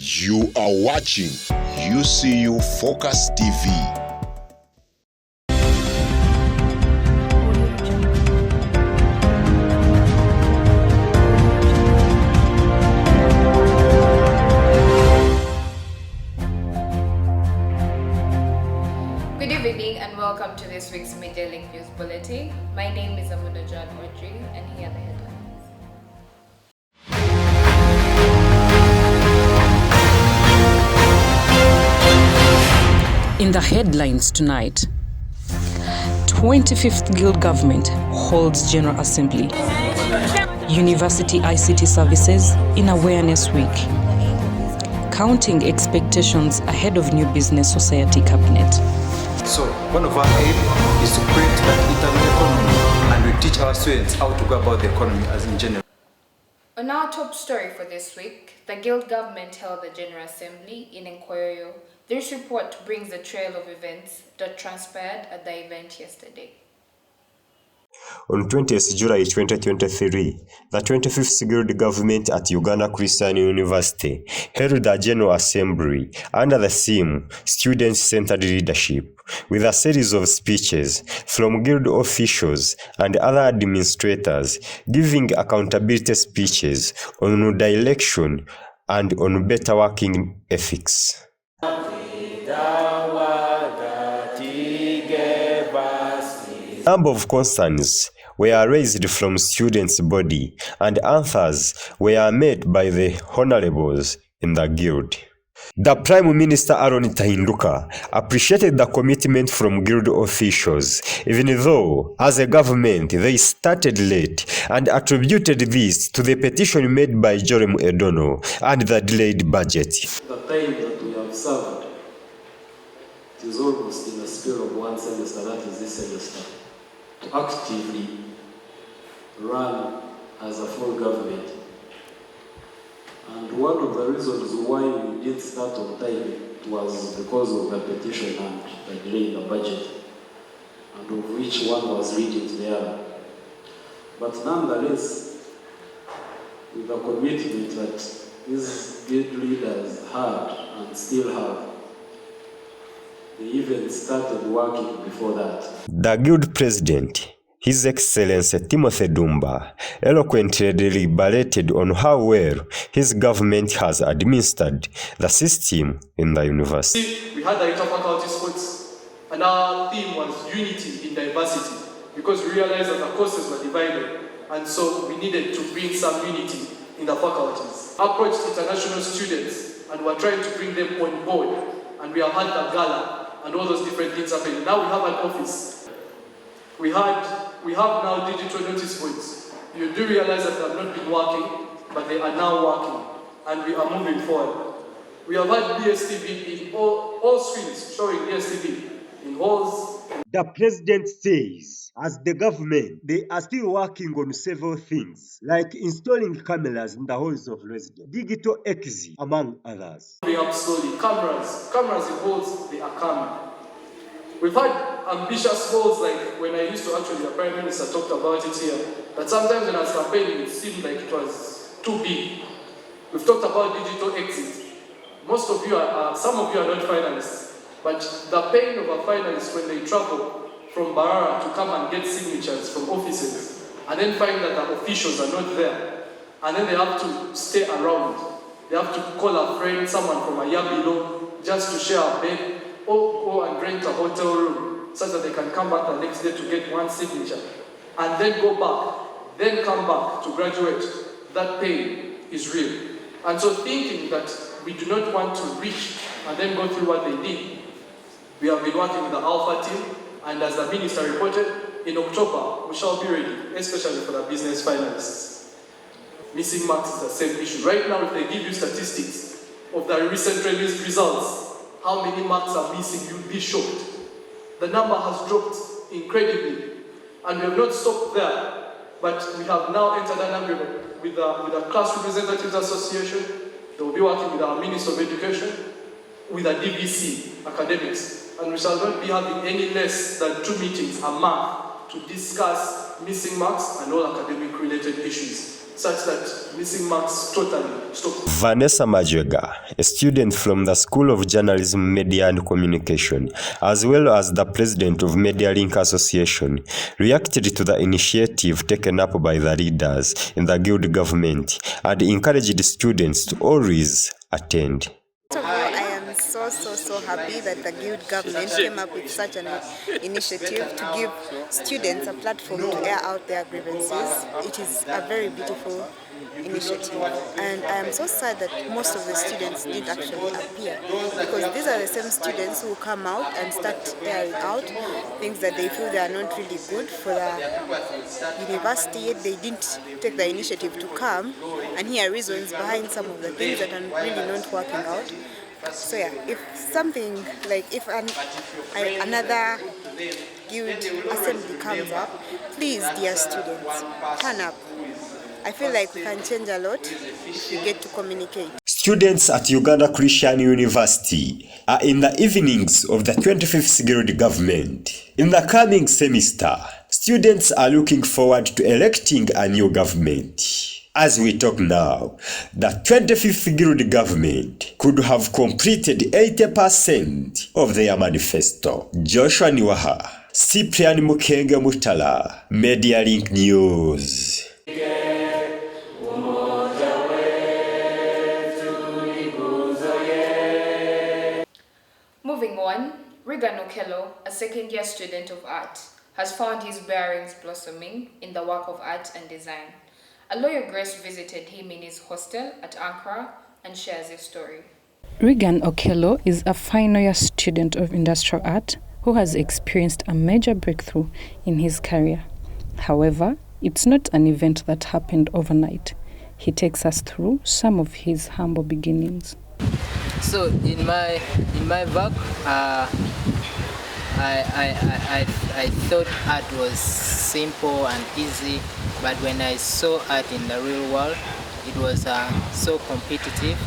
You are watching UCU Focus TV. Good evening and welcome to this week's Media Link News Bulletin. My name is Amuno, Joan, Audrey, and here are the headlines. In the headlines tonight, 25th Guild Government holds General Assembly. University ICT Services in Awareness Week. Counting expectations ahead of new Business Society Cabinet. So, one of our aim is to create that internal economy and we teach our students how to go about the economy as in general. On our top story for this week, the Guild government held the General Assembly in Okurut. This report brings a trail of events that transpired at the event yesterday. On 20th July 2023, the 25th Guild Government at Uganda Christian University held a General Assembly under the theme Student-Centered Leadership, with a series of speeches from Guild officials and other administrators giving accountability speeches on direction and on better working ethics. A number of concerns were raised from students' body and answers were made by the honorables in the Guild. The Prime Minister Aaron Tahinduka appreciated the commitment from Guild officials, even though, as a government, they started late and attributed this to the petition made by Jeremy Edono and the delayed budget. The time that we have served is almost in the scale of one semester, that is this semester, to actively run as a full government. And one of the reasons why we did start on time was because of the petition and the delay in the budget, and of which one was leading to the other. But nonetheless, with the commitment that these guild leaders had and still have, they even started working before that. The Guild President, His Excellency Timothy Dumba, eloquently deliberated on how well his government has administered the system in the university. We had the inter-faculty sports, and our theme was unity in diversity, because we realized that the courses were divided, and so we needed to bring some unity in the faculties. Approached international students, and we're trying to bring them on board, and we have had the gala, and all those different things happening. Now we have an office. We have now digital notice boards. You do realize that they have not been working, but they are now working, and we are moving forward. We have had DSTV in all screens showing DSTV in halls. The President says, as the government, they are still working on several things, like installing cameras in the halls of residence, digital exit, among others. We have slowly cameras in halls, they are coming. We've had ambitious goals, like when I used to actually, the Prime Minister talked about it here, that sometimes when I was campaigning, it seemed like it was too big. We've talked about digital exit. Most of you some of you are not finalists, but the pain of a finalist when they travel from Barara to come and get signatures from offices, and then find that the officials are not there, and then they have to stay around. They have to call a friend, someone from a year below, just to share a bed, or go and rent a hotel room so that they can come back the next day to get one signature, and then go back, then come back to graduate. That pain is real. And so thinking that we do not want to reach and then go through what they did, we have been working with the Alpha team, and as the Minister reported, in October we shall be ready, especially for the business finalists. Missing marks is the same issue. Right now, if they give you statistics of the recent released results, how many marks are missing, you'll be shocked. The number has dropped incredibly, and we have not stopped there, but we have now entered an agreement with the Class Representatives Association. They will be working with our Minister of Education, with the DVC academics, and we shall not be having any less than 2 meetings a month to discuss missing marks and all academic related issues. such that missing marks totally stop. Vanessa Majwega, a student from the School of Journalism, Media and Communication, as well as the president of Media Link Association, reacted to the initiative taken up by the leaders in the guild government and encouraged students to always attend. First of all, I am so happy that the guild government came up with such an initiative to give students a platform to air out their grievances. It is a very beautiful initiative, and I am so sad that most of the students didn't actually appear, because these are the same students who come out and start airing out things that they feel they are not really good for the university, yet they didn't take the initiative to come and hear reasons behind some of the things that are really not working out. So yeah, if something like if another guild assembly comes up, please, dear students, turn up. I feel like we can change a lot if we get to communicate. Students at Uganda Christian University are in the evenings of the 25th Guild government. In the coming semester, students are looking forward to electing a new government. As we talk now, the 25th Guild government could have completed 80% of their manifesto. Joshua Niwaha, Cyprian Mukenge Mutala, Media Link News. Moving on, Regan Okello, a second-year student of art, has found his bearings blossoming in the work of art and design. A lawyer Grace visited him in his hostel at Ankara and shares his story. Regan Okello is a final-year student of industrial art who has experienced a major breakthrough in his career. However, it's not an event that happened overnight. He takes us through some of his humble beginnings. So in my work, I thought art was simple and easy, but when I saw art in the real world, it was so competitive,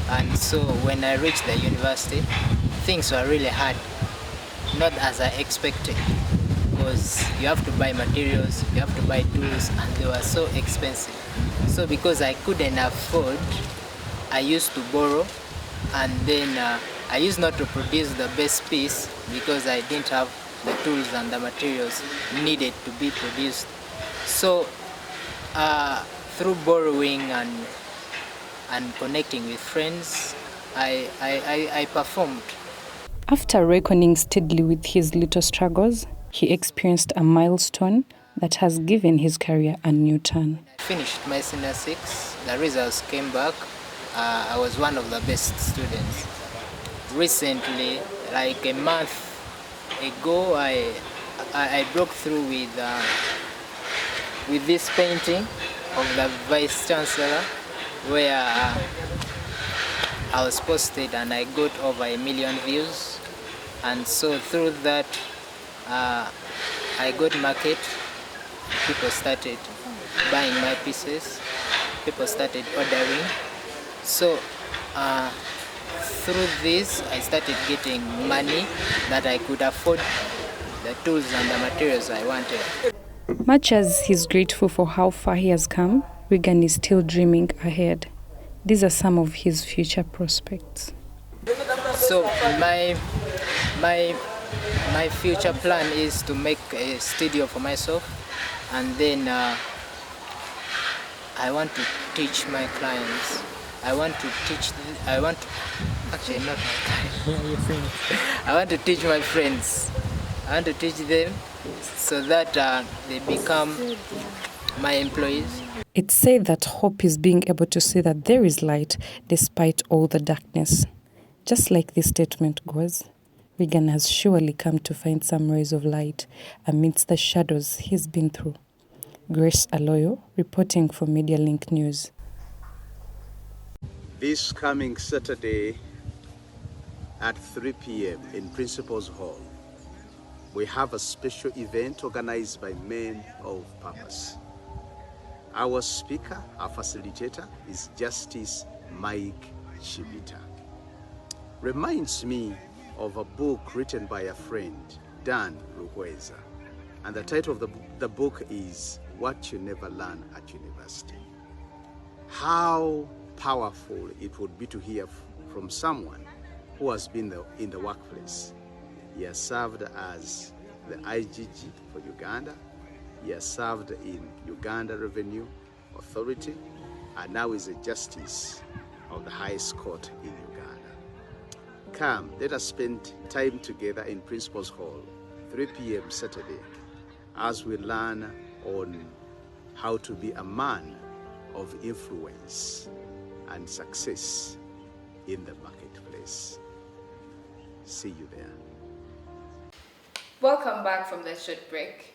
and so when I reached the university, things were really hard, not as I expected, because you have to buy materials, you have to buy tools, and they were so expensive. So because I couldn't afford, I used to borrow, and then I used not to produce the best piece because I didn't have the tools and the materials needed to be produced. So through borrowing and connecting with friends, I performed. After reckoning steadily with his little struggles, he experienced a milestone that has given his career a new turn. I finished my senior 6, the results came back. I was one of the best students. Recently, like a month ago, I broke through with this painting of the Vice Chancellor, where I was posted and I got over 1 million views. And so through that, I got market. People started buying my pieces. People started ordering. So through this, I started getting money that I could afford the tools and the materials I wanted. Much as he's grateful for how far he has come, Regan is still dreaming ahead. These are some of his future prospects. So my future plan is to make a studio for myself, and then I want to teach my clients. I want to teach my friends. I want to teach them so that they become my employees. It's said that hope is being able to see that there is light despite all the darkness. Just like this statement goes, Regan has surely come to find some rays of light amidst the shadows he's been through. Grace Aloyo, reporting for Media Link News. This coming Saturday at 3 p.m. in Principal's Hall, we have a special event organized by Men of Purpose. Our speaker, our facilitator, is Justice Mike Chibita. Reminds me of a book written by a friend, Dan Ruhweza. And the title of the book is What You Never Learn at University. how powerful it would be to hear from someone who has been in the workplace. He has served as the IGG for Uganda. He has served in Uganda Revenue Authority, and now is a justice of the highest court in Uganda. Come, let us spend time together in Principal's Hall, 3 p.m. Saturday, as we learn on how to be a man of influence and success in the marketplace. See you there. Welcome back from the short break.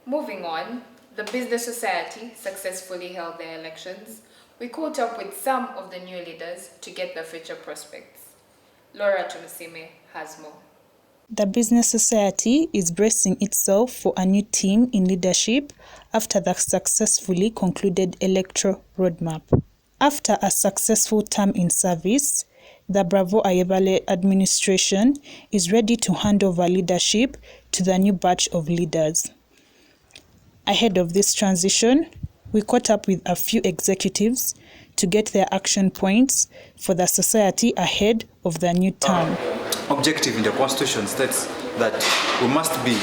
Moving on, the Business Society successfully held their elections. We caught up with some of the new leaders to get their future prospects. Laura Tumusime has more. The Business Society is bracing itself for a new team in leadership after the successfully concluded electoral roadmap. After a successful term in service, the Bravo Ayebale administration is ready to hand over leadership to the new batch of leaders. Ahead of this transition, we caught up with a few executives to get their action points for the society ahead of the new term. Objective in the Constitution states that we must be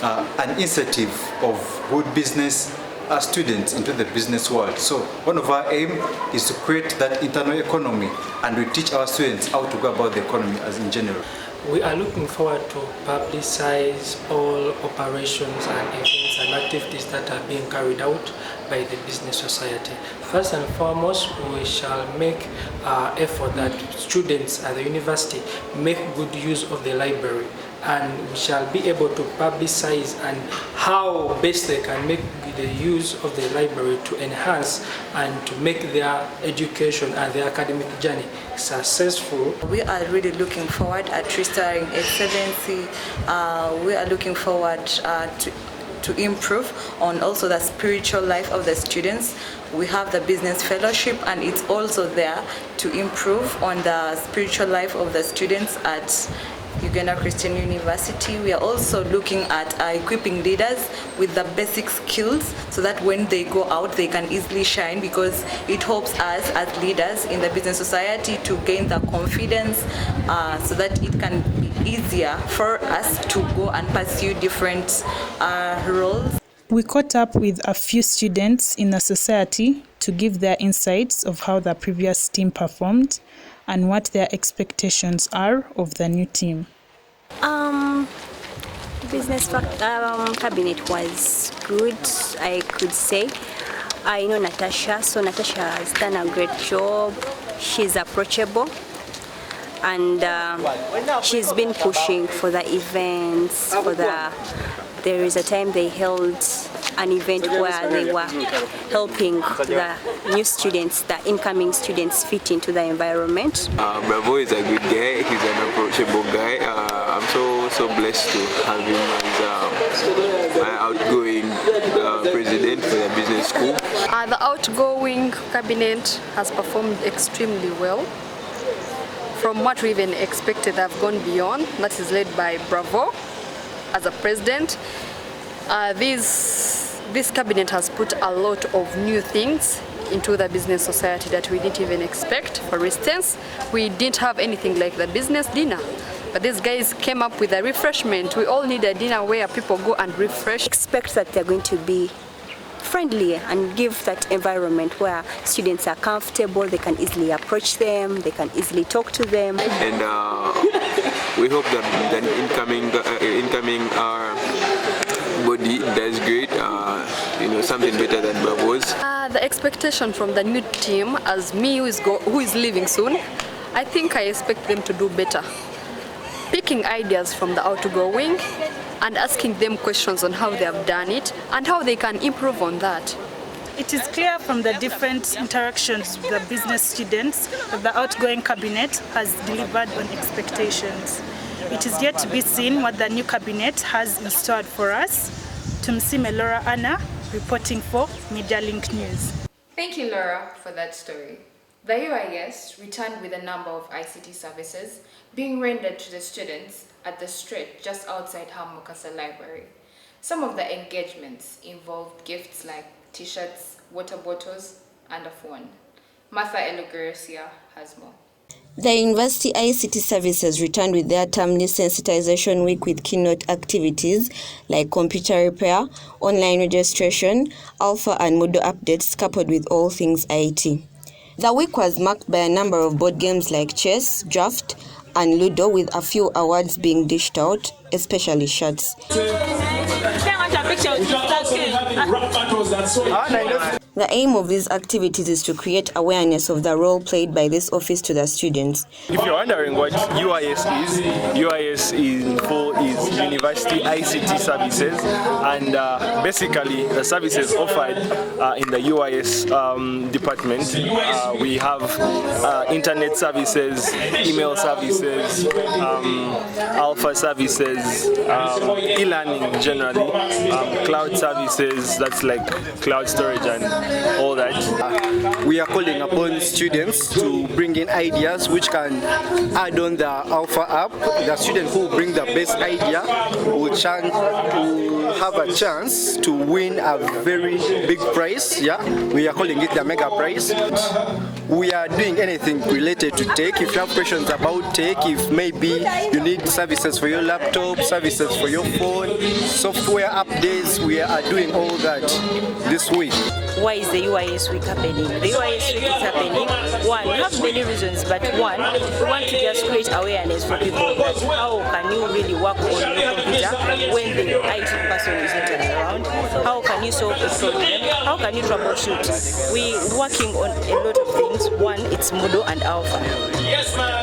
an initiative of good business students into the business world. So one of our aim is to create that internal economy, and we teach our students how to go about the economy as in general. We are looking forward to publicize all operations and events and activities that are being carried out by the Business Society. First and foremost, we shall make effort that students at the university make good use of the library, and we shall be able to publicize and how best they can make the use of the library to enhance and to make their education and their academic journey successful. We are really looking forward at restoring excellency. We are looking forward to improve on also the spiritual life of the students. We have the business fellowship, and it's also there to improve on the spiritual life of the students at Uganda Christian University. We are also looking at equipping leaders with the basic skills so that when they go out they can easily shine, because it helps us as leaders in the Business Society to gain the confidence so that it can be easier for us to go and pursue different roles. We caught up with a few students in the society to give their insights of how the previous team performed and what their expectations are of the new team. Business cabinet was good, I could say. I know Natasha, so Natasha has done a great job. She's approachable, and she's been pushing for the events. There is a time they held an event where they were helping the new students, the incoming students, fit into the environment. Bravo is a good guy. He's an approachable guy. I'm so blessed to have him as my outgoing president for the business school. The outgoing cabinet has performed extremely well. From what we even expected, they've gone beyond. That is led by Bravo as a president. This cabinet has put a lot of new things into the Business Society that we didn't even expect. For instance, we didn't have anything like the business dinner, but these guys came up with a refreshment. We all need a dinner where people go and refresh. Expect that they're going to be friendly and give that environment where students are comfortable, they can easily approach them, they can easily talk to them. And we hope that the incoming body does great, something better than Bravo's. The expectation from the new team, as me who is leaving soon, I think I expect them to do better. Picking ideas from the outgoing and asking them questions on how they have done it and how they can improve on that. It is clear from the different interactions with the business students that the outgoing cabinet has delivered on expectations. It is yet to be seen what the new cabinet has in store for us. Tumsime Laura Anna, reporting for Media Link News. Thank you, Laura, for that story. The UIS returned with a number of ICT services being rendered to the students at the street just outside Hamukasa Library. Some of the engagements involved gifts like t-shirts, water bottles, and a phone. Martha Elugercia has more. The University ICT Services returned with their termly sensitization week with keynote activities like computer repair, online registration, alpha and Moodle updates coupled with all things IT. The week was marked by a number of board games like chess, draft, and Ludo, with a few awards being dished out, especially shirts. The aim of these activities is to create awareness of the role played by this office to the students. If you're wondering what UIS is, UIS is University ICT Services, and basically the services offered in the UIS department, we have internet services, email services, alpha services, e-learning generally, cloud services, that's like cloud storage and all that. We are calling upon students to bring in ideas which can add on the Alpha app. The student who bring the best idea will have a chance to win a very big prize. Yeah, we are calling it the mega prize. We are doing anything related to tech. If you have questions about tech, if maybe you need services for your laptop, services for your phone, software updates, we are doing all that this week. Why is the UIS week happening? The UIS week is happening. One, we have many reasons, but one, we want to just create awareness for people that how can you really work on your computer when the IT person isn't around? How can you solve a problem? How can you troubleshoot? We're working on a lot of things. One, it's Moodle and Alpha.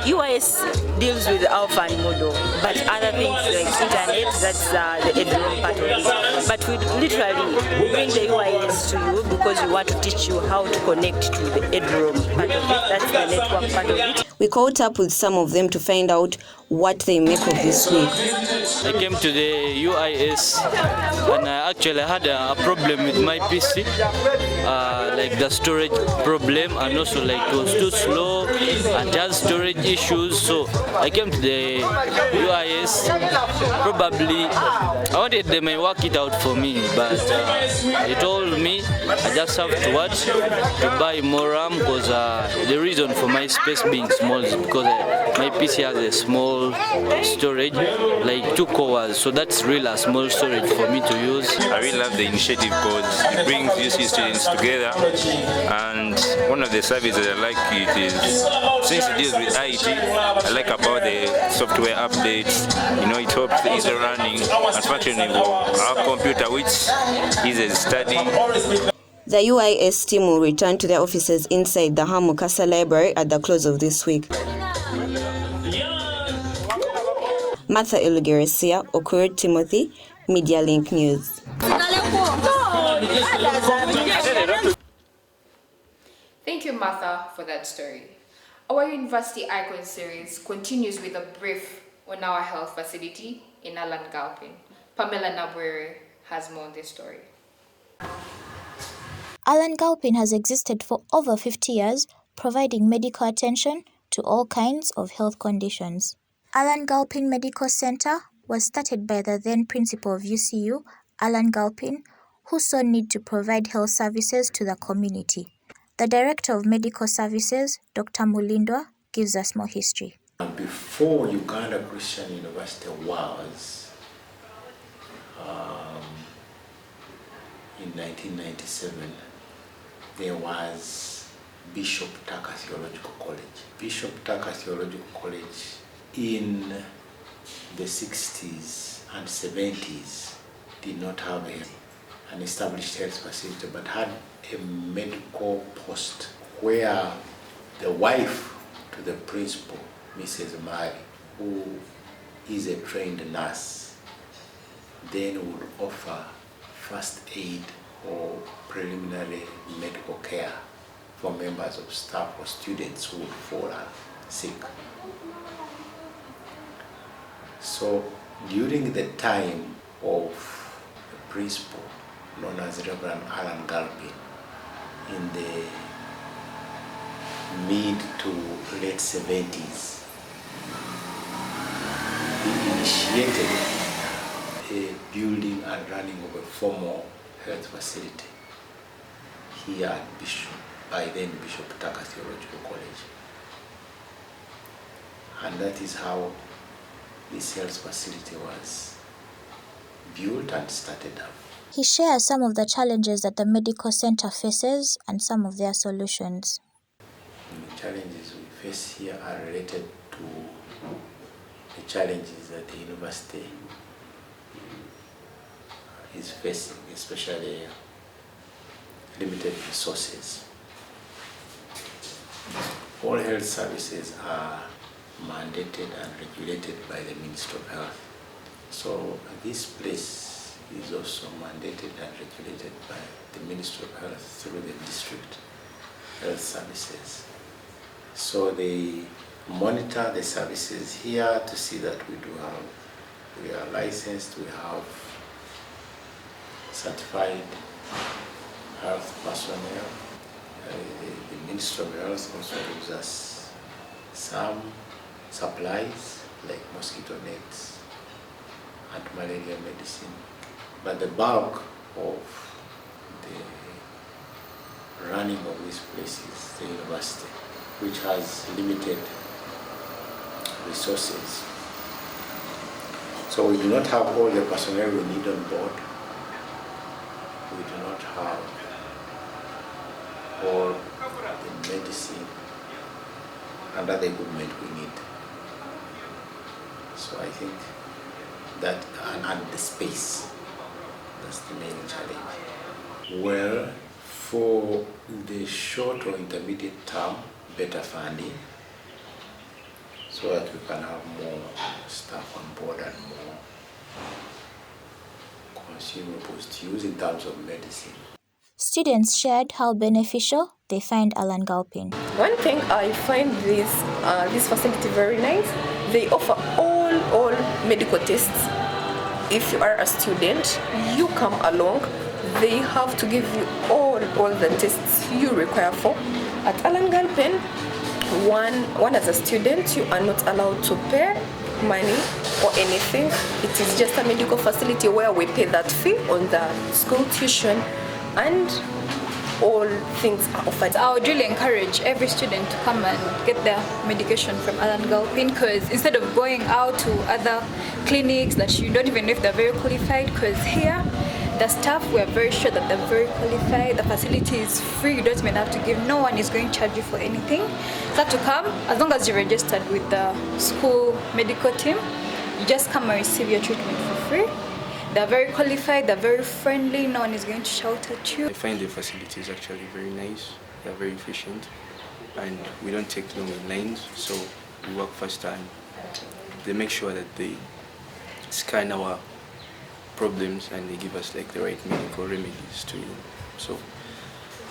UIS deals with Alpha and Moodle, but other things like internet, that's the EdRoom part of it. But we literally bring the UIS to you because we want to teach you how to connect to the EdRoom part of it. That's the network part of it. We caught up with some of them to find out what they make of this week. I came to the UIS and I actually had a problem with my PC, like the storage problem, and also like it was too slow and it has storage issues. So I came to the UIS. Probably I wanted they may work it out for me, but they told me I just have to watch to buy more RAM, because the reason for my space being small is because my PC has a small storage, like 2 cores, so that's really a small storage for me to use. I really love the initiative because it brings UC students together, and one of the services I like it is, since it deals with IT, I like about the software updates. You know, it helps the easy running and functioning of our computer, which is a study. The UIS team will return to their offices inside the Hamukasa Library at the close of this week. Martha Elugercia, Okurut Timothy, Media Link News. Thank you, Martha, for that story. Our University Icon series continues with a brief on our health facility in Alan Galpin. Pamela Nabwere has more on this story. Alan Galpin has existed for over 50 years, providing medical attention to all kinds of health conditions. Alan Galpin Medical Center was started by the then principal of UCU, Alan Galpin, who saw need to provide health services to the community. The Director of Medical Services, Dr. Mulindwa, gives us more history. Before Uganda Christian University was, in 1997, there was Bishop Tucker Theological College. Bishop Tucker Theological College in the 60s and 70s did not have an established health facility, but had a medical post where the wife to the principal, Mrs. Mari, who is a trained nurse, then would offer first aid or preliminary medical care for members of staff or students who would fall sick. So during the time of the principal, known as Reverend Alan Galpin, in the mid to late 70s, he initiated a building and running of a formal health facility here at Bishop by then Bishop Taka Theological College. And that is how this health facility was built and started up. He shares some of the challenges that the medical center faces and some of their solutions. The challenges we face here are related to the challenges that the university is facing, especially limited resources. All health services are mandated and regulated by the Ministry of Health. So this place is also mandated and regulated by the Ministry of Health through the district health services. So they monitor the services here to see that we are licensed, we have certified health personnel. The Ministry of Health also gives us some supplies like mosquito nets and malaria medicine. But the bulk of the running of this place is the university, which has limited resources. So we do not have all the personnel we need on board. We do not have all the medicine and other equipment we need. So I think that, and the space, that's the main challenge. Well, for the short or intermediate term, better funding, so that we can have more staff on board and more consumables to use in terms of medicine. Students shared how beneficial they find Alangalpin. One thing I find this facility very nice. They offer all medical tests. If you are a student, you come along. They have to give you all the tests you require for. At Alangalpin, one as a student, you are not allowed to pay money or anything. It is just a medical facility where we pay that fee on the school tuition, and all things are offered. I would really encourage every student to come and get their medication from Alangalpin, because instead of going out to other clinics that you don't even know if they're very qualified, because here the staff, we are very sure that they're very qualified. The facility is free, you don't even have to give, no one is going to charge you for anything. You have to come, as long as you're registered with the school medical team, you just come and receive your treatment for free. They're very qualified, they're very friendly, no one is going to shout at you. I find the facilities actually very nice, they're very efficient, and we don't take long in lines, so we work faster, and they make sure that they scan our problems and they give us like the right medical remedies to you. So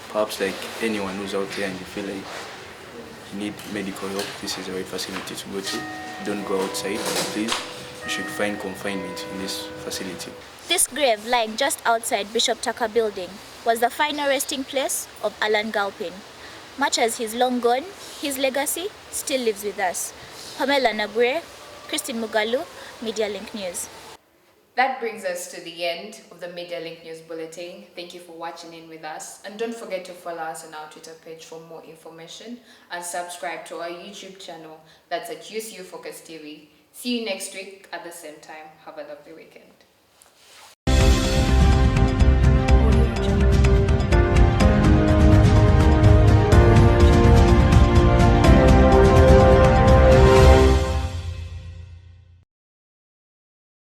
perhaps like anyone who's out there and you feel like you need medical help, this is the right facility to go to. Don't go outside, please. You should find confinement in this facility. This grave, lying just outside Bishop Taka building, was the final resting place of Alangalpin. Much as he's long gone, his legacy still lives with us. Pamela Nabure, Christine Mugalu, Media Link News. That brings us to the end of the Media Link News Bulletin. Thank you for watching in with us. And don't forget to follow us on our Twitter page for more information and subscribe to our YouTube channel. That's at UCU Focus TV. See you next week at the same time. Have a lovely weekend.